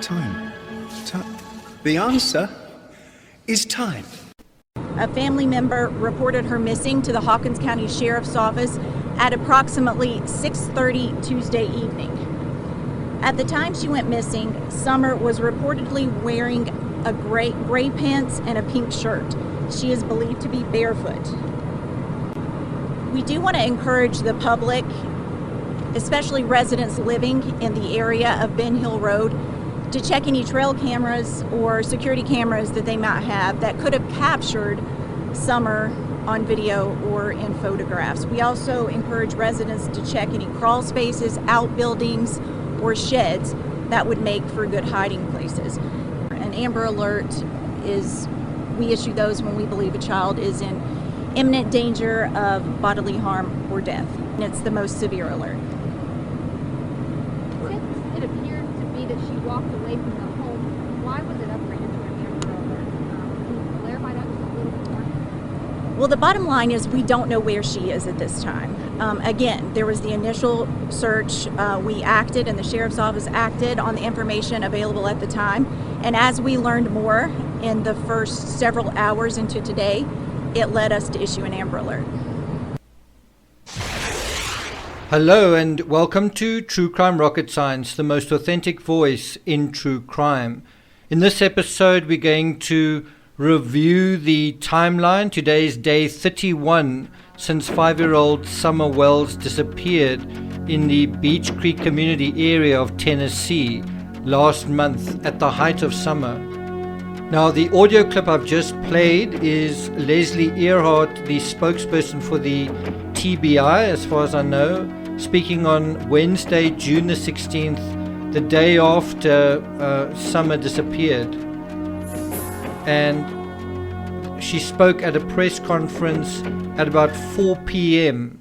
Time. The answer is time. A family member reported her missing to the Hawkins County Sheriff's Office at approximately 6:30 Tuesday evening. At the time she went missing, Summer was reportedly wearing a gray pants and a pink shirt. She is believed to be barefoot. We do want to encourage the public, especially residents living in the area of Ben Hill Road, to check any trail cameras or security cameras that they might have that could have captured Summer on video or in photographs. We also encourage residents to check any crawl spaces, outbuildings, or sheds that would make for good hiding places. An Amber Alert we issue those when we believe a child is in imminent danger of bodily harm or death. And it's the most severe alert. Since it appeared to be that she walked away from the home, why was it upgraded to an Amber Alert? Can you clarify that just a little bit more? Well, the bottom line is we don't know where she is at this time. Again, there was the initial search. We acted, and the Sheriff's Office acted on the information available at the time. And as we learned more in the first several hours into today, it led us to issue an Amber Alert. Hello and welcome to True Crime Rocket Science, the most authentic voice in true crime. In this episode, we're going to review the timeline. Today is day 31 since 5-year-old Summer Wells disappeared in the Beach Creek community area of Tennessee last month at the height of summer. Now, the audio clip I've just played is Leslie Earhart, the spokesperson for the TBI, as far as I know, speaking on Wednesday, June the 16th, the day after Summer disappeared. And she spoke at a press conference at about 4 p.m.,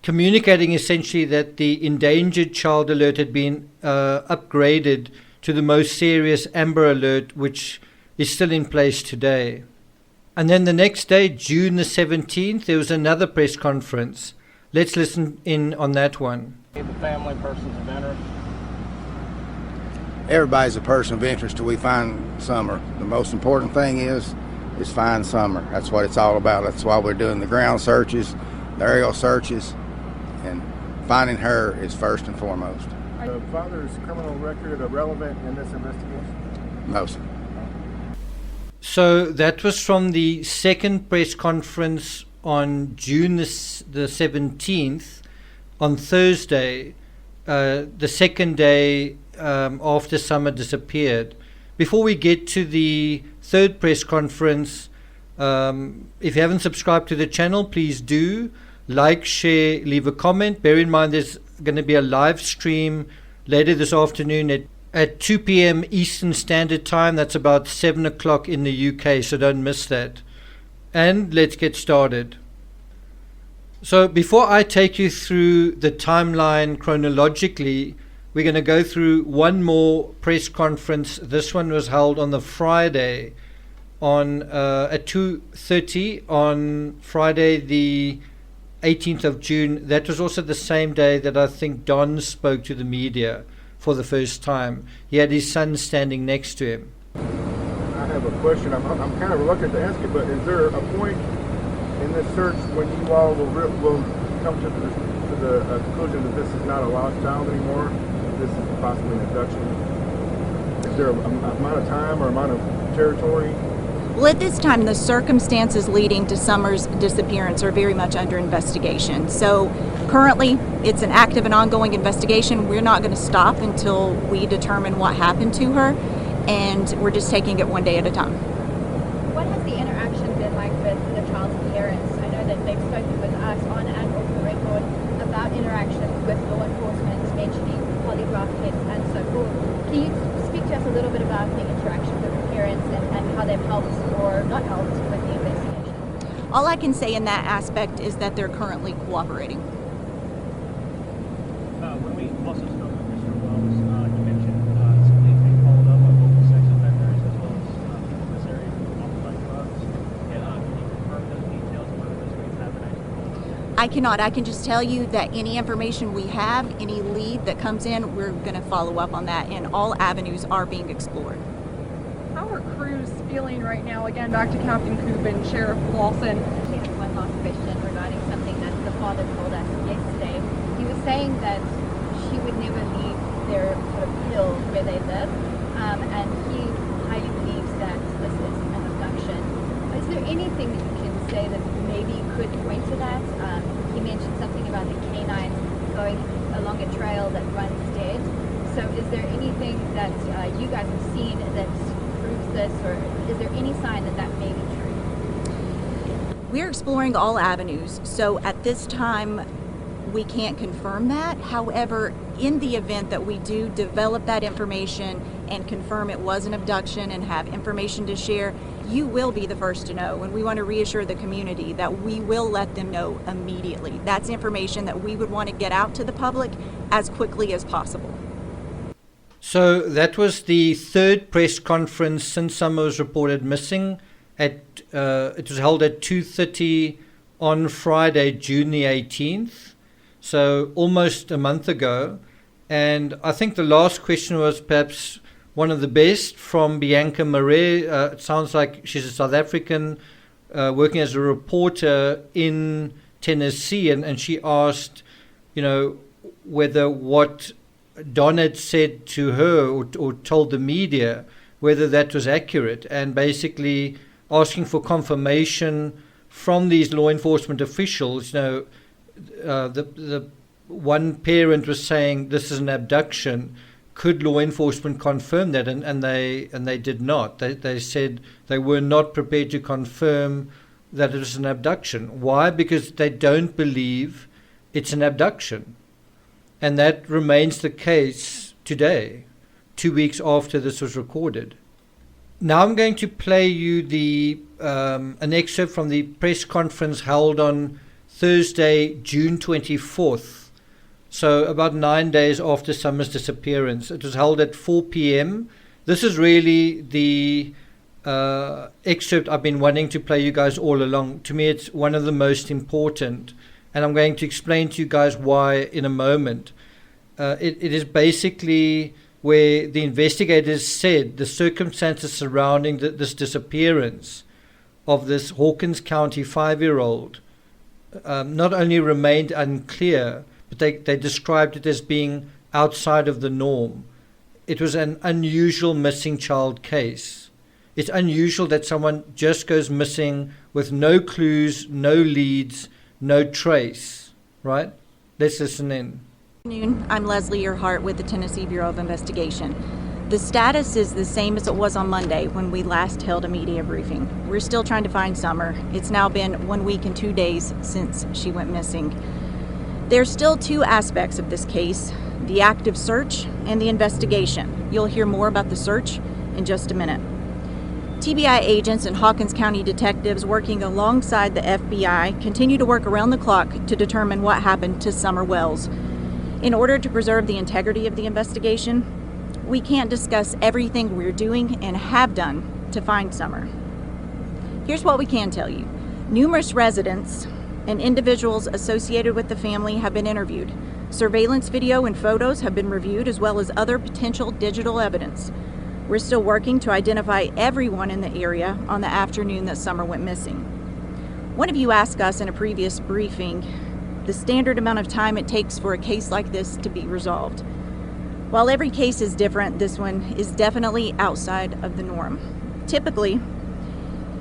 communicating essentially that the endangered child alert had been upgraded to the most serious Amber Alert, which is still in place today. And then the next day, June the 17th, there was another press conference. Let's listen in on that one. The family, persons of interest. Everybody's a person of interest till we find Summer. The most important thing is find Summer. That's what it's all about. That's why we're doing the ground searches, the aerial searches, and finding her is first and foremost. The father's criminal record relevant in this investigation? Most. So that was from the second press conference on June the 17th, on Thursday, the second day after Summer disappeared. Before we get to the third press conference, if you haven't subscribed to the channel, please do. Like, share, leave a comment. Bear in mind there's going to be a live stream later this afternoon at 2 p.m. Eastern Standard Time. That's about 7 o'clock in the UK, so don't miss that. And let's get started. So before I take you through the timeline chronologically, we're going to go through one more press conference. This one was held on the Friday at 2:30 on Friday the 18th of June. That was also the same day that I think Don spoke to the media for the first time. He had his son standing next to him. I have a question. I'm kind of reluctant to ask it, but is there a point in this search when you all will come to the conclusion that this is not a lost child anymore? This is possibly an abduction? Is there an amount of time or amount of territory? Well, at this time, the circumstances leading to Summer's disappearance are very much under investigation. So currently, it's an active and ongoing investigation. We're not going to stop until we determine what happened to her, and we're just taking it one day at a time. What has the interaction been like with the child's parents? I know that they've spoken with us on and off the record about interactions with law enforcement, mentioning polygraph tests and so forth. Can you speak to us a little bit about the interaction with the parents and how they've helped or not helped with the investigation? All I can say in that aspect is that they're currently cooperating. When we also spoke with Mr. Wells, you mentioned some things being followed up on local sex offenders as well as in this area offered by drugs. And can you confirm those details and whether those things have been actually followed up? I cannot. I can just tell you that any information we have, any lead that comes in, we're going to follow up on that, and all avenues are being explored. How are crews feeling right now? Again, back to Captain Coop and Sheriff Lawson. He has one last question regarding something that the father told us yesterday. He was saying that she would never leave their sort of hill where they live, and he highly believes that this is an abduction. Is there anything that you can say that maybe could point to that? He mentioned something about the canines going along a trail that runs dead. So is there anything that you guys have seen that proves this, or is there any sign that that may be true? We're exploring all avenues, so at this time we can't confirm that. However, in the event that we do develop that information and confirm it was an abduction and have information to share, you will be the first to know, and we want to reassure the community that we will let them know immediately. That's information that we would want to get out to the public as quickly as possible. So that was the third press conference since Summer was reported missing. It was held at 2:30 on Friday, June the 18th, so almost a month ago. And I think the last question was perhaps one of the best from Bianca Marais. It sounds like she's a South African working as a reporter in Tennessee, and she asked, whether what Don had said to her or told the media, whether that was accurate, and basically asking for confirmation from these law enforcement officials. The one parent was saying this is an abduction. Could law enforcement confirm that? And they did not. They said they were not prepared to confirm that it was an abduction. Why? Because they don't believe it's an abduction. And that remains the case today, 2 weeks after this was recorded. Now I'm going to play you an excerpt from the press conference held on Thursday, June 24th. So about 9 days after Summer's disappearance. It was held at 4 p.m. This is really the excerpt I've been wanting to play you guys all along. To me, it's one of the most important. And I'm going to explain to you guys why in a moment. It is basically where the investigators said the circumstances surrounding this disappearance of this Hawkins County 5-year-old not only remained unclear, but they described it as being outside of the norm. It was an unusual missing child case. It's unusual that someone just goes missing with no clues, no leads, no trace, right? Let's listen in. Good afternoon. I'm Leslie Earhart with the Tennessee Bureau of Investigation. The status is the same as it was on Monday when we last held a media briefing. We're still trying to find Summer. It's now been 1 week and 2 days since she went missing. There's still two aspects of this case, the active search and the investigation. You'll hear more about the search in just a minute. TBI agents and Hawkins County detectives working alongside the FBI continue to work around the clock to determine what happened to Summer Wells. In order to preserve the integrity of the investigation, we can't discuss everything we're doing and have done to find Summer. Here's what we can tell you. Numerous residents and individuals associated with the family have been interviewed. Surveillance video and photos have been reviewed, as well as other potential digital evidence. We're still working to identify everyone in the area on the afternoon that Summer went missing. One of you asked us in a previous briefing the standard amount of time it takes for a case like this to be resolved. While every case is different, this one is definitely outside of the norm. Typically,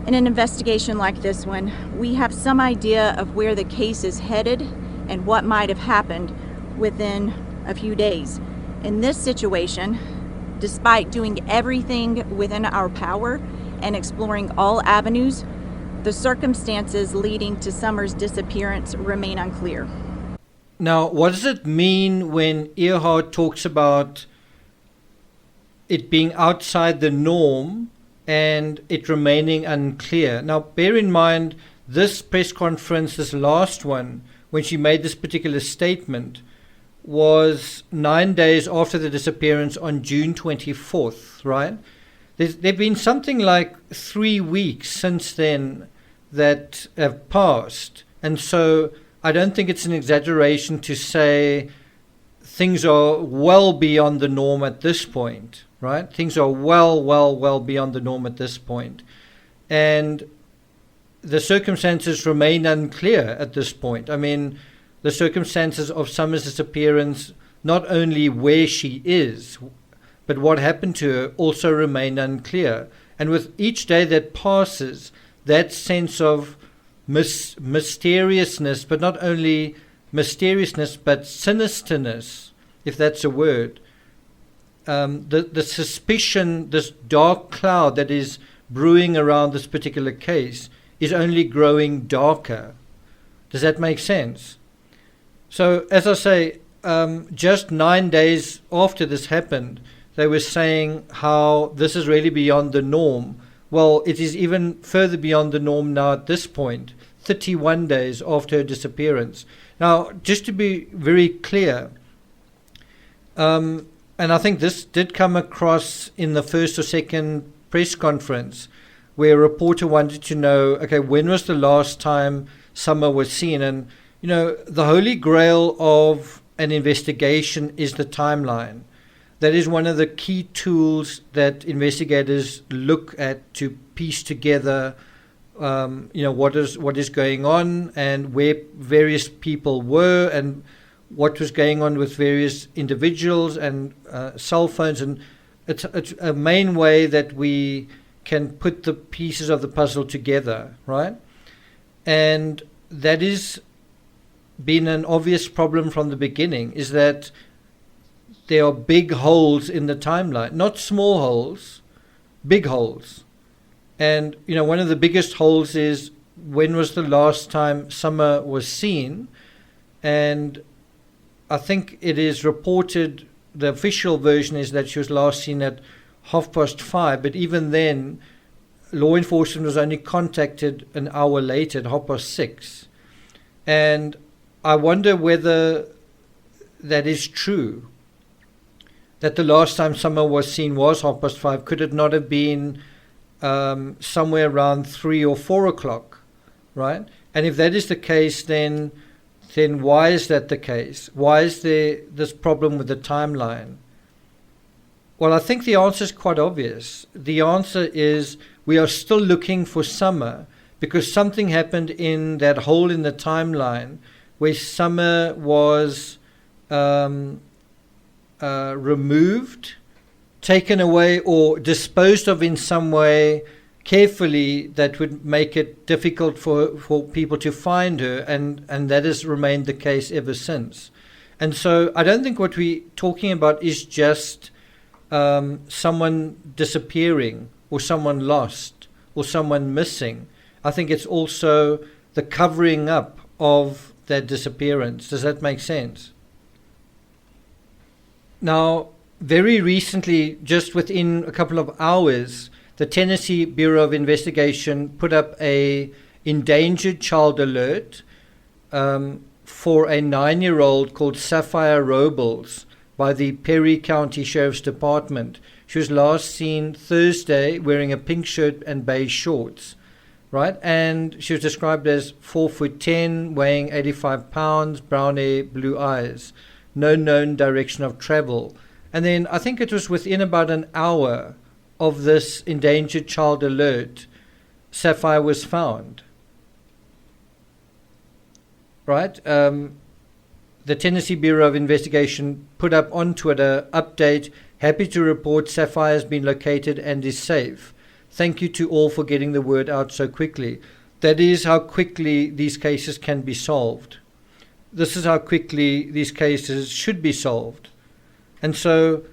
in an investigation like this one, we have some idea of where the case is headed and what might have happened within a few days. In this situation, despite doing everything within our power and exploring all avenues, the circumstances leading to Summer's disappearance remain unclear. Now, what does it mean when Earhart talks about it being outside the norm and it remaining unclear? Now, bear in mind, this press conference, this last one, when she made this particular statement, was 9 days after the disappearance on June 24th, right? There've been something like 3 weeks since then that have passed. And so I don't think it's an exaggeration to say things are well beyond the norm at this point, right? Things are well beyond the norm at this point. And the circumstances remain unclear at this point. I mean, the circumstances of Summer's disappearance, not only where she is, but what happened to her, also remain unclear. And with each day that passes, that sense of mysteriousness, but not only mysteriousness, but sinisterness, if that's a word, the suspicion, this dark cloud that is brewing around this particular case is only growing darker. Does that make sense? So, as I say, just 9 days after this happened, they were saying how this is really beyond the norm. Well, it is even further beyond the norm now at this point, 31 days after her disappearance. Now, just to be very clear, and I think this did come across in the first or second press conference, where a reporter wanted to know, okay, when was the last time Summer was seen? And, you know, the holy grail of an investigation is the timeline. That is one of the key tools that investigators look at to piece together, what is going on and where various people were and what was going on with various individuals and cell phones. And it's a main way that we can put the pieces of the puzzle together, right? And that is been an obvious problem from the beginning, is that there are big holes in the timeline, not small holes, big holes. And, one of the biggest holes is, when was the last time Summer was seen? And I think it is reported, the official version is that she was last seen at 5:30, but even then, law enforcement was only contacted an hour later at 6:30. And I wonder whether that is true, that the last time Summer was seen was 5:30. Could it not have been somewhere around 3 or 4 o'clock, right? And if that is the case, then why is that the case? Why is there this problem with the timeline? Well, I think the answer is quite obvious. The answer is we are still looking for Summer because something happened in that hole in the timeline where Summer was removed, taken away, or disposed of in some way carefully that would make it difficult for people to find her, and that has remained the case ever since. And so I don't think what we're talking about is just someone disappearing or someone lost or someone missing. I think it's also the covering up of that disappearance. Does that make sense? Now, very recently, just within a couple of hours, the Tennessee Bureau of Investigation put up a endangered child alert for a 9-year-old called Sapphire Robles by the Perry County Sheriff's Department. She was last seen Thursday wearing a pink shirt and beige shorts, right? And she was described as 4'10", weighing 85 pounds, brown hair, blue eyes. No known direction of travel. And then I think it was within about an hour of this endangered child alert, Sapphire was found. Right? The Tennessee Bureau of Investigation put up on Twitter, update, happy to report Sapphire has been located and is safe. Thank you to all for getting the word out so quickly. That is how quickly these cases can be solved. This is how quickly these cases should be solved. And so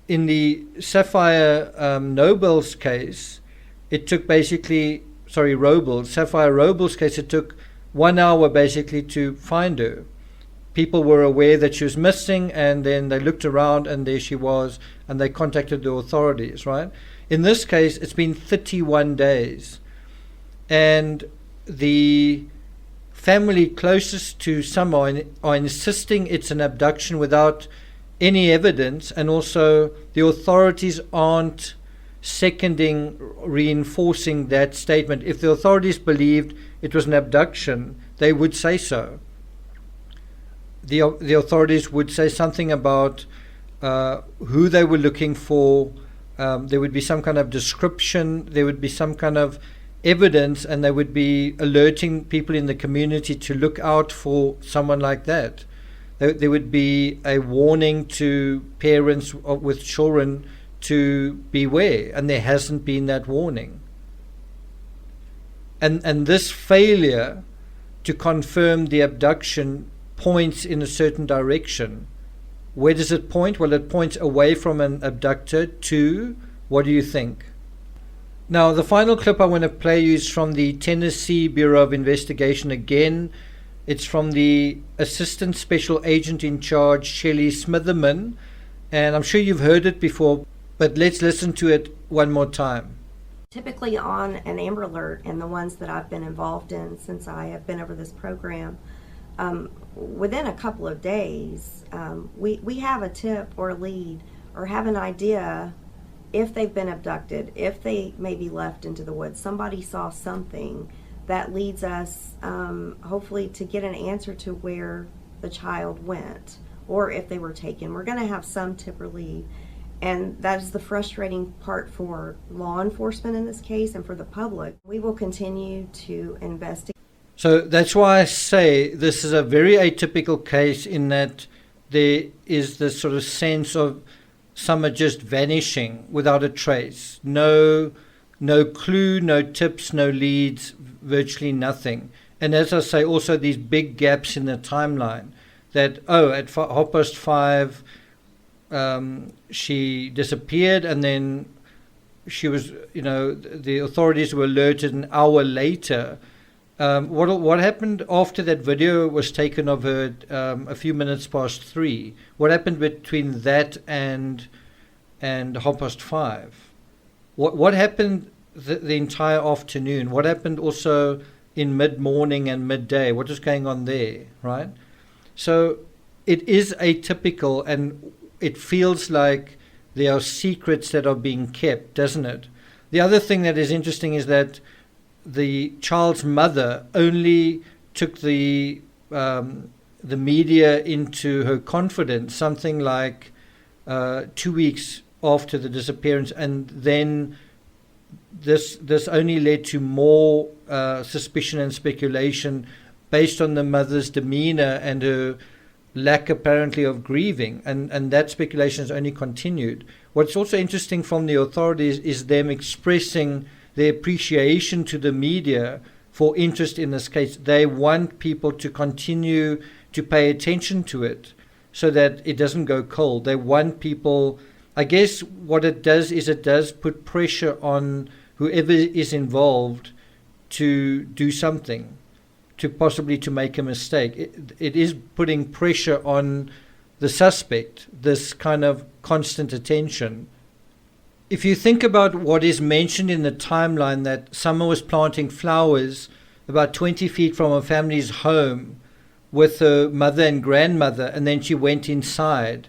in the Sapphire Robles case, it took Sapphire Robles case, it took 1 hour basically to find her. People were aware that she was missing, and then they looked around and there she was, and they contacted the authorities, right? In this case, it's been 31 days. And the family closest to Summer are insisting it's an abduction without any evidence, and also the authorities aren't reinforcing that statement. If the authorities believed it was an abduction, they would say so. The authorities would say something about who they were looking for. There would be some kind of description. There would be some kind of evidence, and they would be alerting people in the community to look out for someone like that. There would be a warning to parents with children to beware, and there hasn't been that warning. And this failure to confirm the abduction points in a certain direction. Where does it point? Well, it points away from an abductor to, what do you think? Now, the final clip I want to play you is from the Tennessee Bureau of Investigation again. It's from the Assistant Special Agent in Charge, Shelley Smitherman, and I'm sure you've heard it before, but let's listen to it one more time. Typically on an Amber Alert, and the ones that I've been involved in since I have been over this program, within a couple of days, we have a tip or a lead or have an idea if they've been abducted, if they may be left into the woods. Somebody saw something that leads us hopefully to get an answer to where the child went or if they were taken. We're going to have some tip or lead. And that is the frustrating part for law enforcement in this case and for the public. We will continue to investigate. So that's why I say this is a very atypical case, in that there is this sort of sense of Summer just vanishing without a trace. No clue, no tips, no leads, virtually nothing. And as I say, also these big gaps in the timeline that, at 5:30, she disappeared, and then she was, the authorities were alerted an hour later. What happened after that video was taken of her a few minutes past 3? What happened between that and 5:30? What happened the entire afternoon? What happened also in mid-morning and midday? What was going on there, right? So it is atypical, and it feels like there are secrets that are being kept, doesn't it? The other thing that is interesting is that the child's mother only took the media into her confidence something like 2 weeks after the disappearance, and then this only led to more suspicion and speculation based on the mother's demeanor and her lack apparently of grieving, and that speculation has only continued. What's also interesting from the authorities is them expressing their appreciation to the media for interest in this case. They want people to continue to pay attention to it so that it doesn't go cold. They want people, I guess what it does is it does put pressure on whoever is involved to do something, to possibly to make a mistake. It is putting pressure on the suspect, this kind of constant attention. If you think about what is mentioned in the timeline, that Summer was planting flowers about 20 feet from her family's home with her mother and grandmother, and then she went inside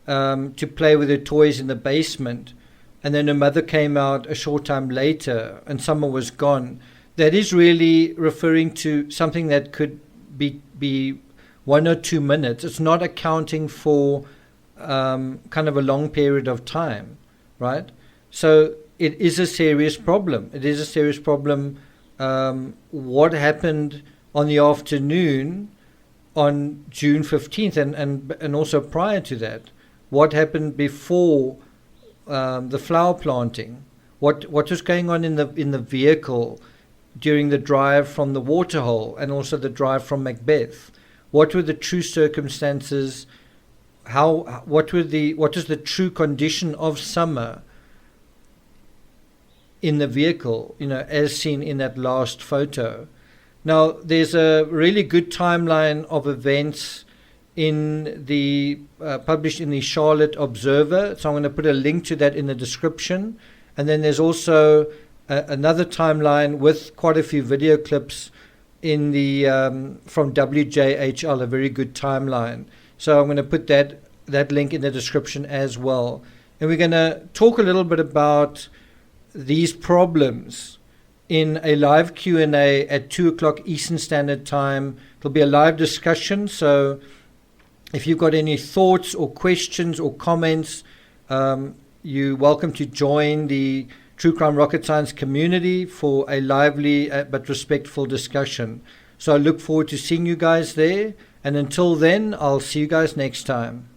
to play with her toys in the basement, and then her mother came out a short time later and Summer was gone. That is really referring to something that could be 1 or 2 minutes. It's not accounting for kind of a long period of time, right? So it is a serious problem. It is a serious problem. What happened on the afternoon on June 15th and also prior to that? What happened before the flower planting? What was going on in the vehicle during the drive from the waterhole and also the drive from Macbeth? What were the true circumstances? What is the true condition of Summer in the vehicle, as seen in that last photo? Now, there's a really good timeline of events in the published in the Charlotte Observer, so I'm going to put a link to that in the description. And then there's also another timeline with quite a few video clips in the from WJHL, a very good timeline. So I'm going to put that link in the description as well. And we're going to talk a little bit about these problems in a live Q&A at 2 o'clock Eastern Standard Time. It'll be a live discussion, so if you've got any thoughts or questions or comments, you're welcome to join the True Crime Rocket Science community for a lively but respectful discussion. So I look forward to seeing you guys there, and until then, I'll see you guys next time.